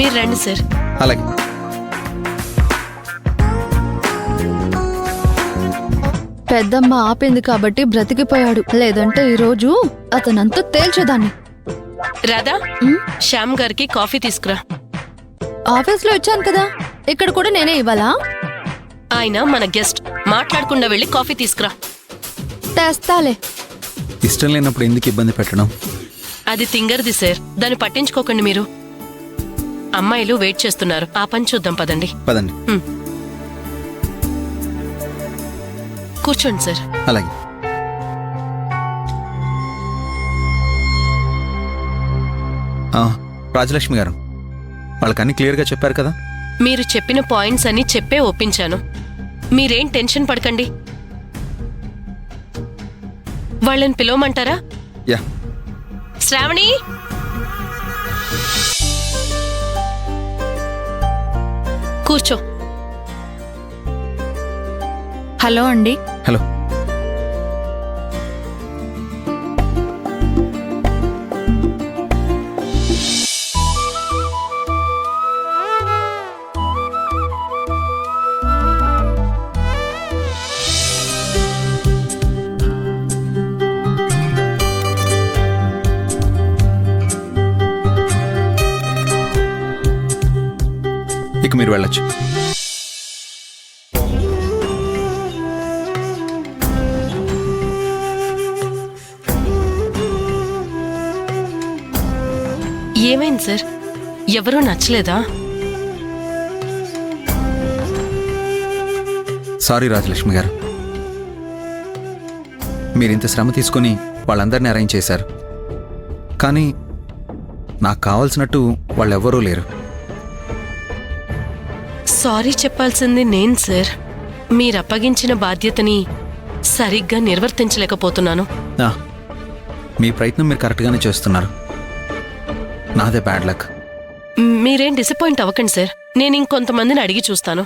మీరు రండి సార్. అలాగే. పెద్దమ్మ ఆపింది కాబట్టి బ్రతికిపోయాడు, లేదంటే ఈరోజు అతనంతా తేల్చేదాన్ని. రాధా, శ్యామ్ గారికి కాఫీ తీసుకురా. ఆఫీస్లో ఇచ్చాను కదా, ఇక్కడ కూడా నేనే ఇవ్వాలా? ఆయన మన గెస్ట్, మాట్లాడకుండా వెళ్ళి కాఫీ తీసుకురా. తెస్తాలే. ఇష్టం లేనప్పుడు ఎందుకు ఇబ్బంది పెట్టడం? అది తింగర్ది సార్, దాన్ని పట్టించుకోకండి మీరు. అమ్మాయిలు వెయిట్ చేస్తున్నారు, ఆ పని చూద్దాం పదండి. పదండి. కూర్చోండి సార్. అలాగే. రాజలక్ష్మి గారు, వాళ్ళకన్నీ క్లియర్గా చెప్పారు కదా? మీరు చెప్పిన పాయింట్స్ అన్ని చెప్పే ఒప్పించాను. మీరేం టెన్షన్ పడకండి. వాళ్ళని పిలవమంటారా? యా. శ్రావణి, కూర్చో. హలో అండి. హలో. ఇక మీరు వెళ్ళొచ్చు. ఏమైంది సార్? ఎవరూ నచ్చలేదా? సారీ రాజలక్ష్మి గారు, మీరింత శ్రమ తీసుకొని వాళ్ళందరినీ అరేంజ్ చేశారు, కానీ నాకు కావాల్సినట్టు వాళ్ళెవ్వరూ లేరు. సారీ చెప్పాల్సింది నేను సార్. మీరు అప్పగించిన బాధ్యతని సరిగ్గా నిర్వర్తించలేకపోతున్నాను. మీ ప్రయత్నం మీరు కరెక్ట్గానే చేస్తున్నారు, నాదే బ్యాడ్ లక్. మీరేం డిసప్పాయింట్ అవ్వకండి సార్, నేను ఇంకొంతమందిని అడిగి చూస్తాను.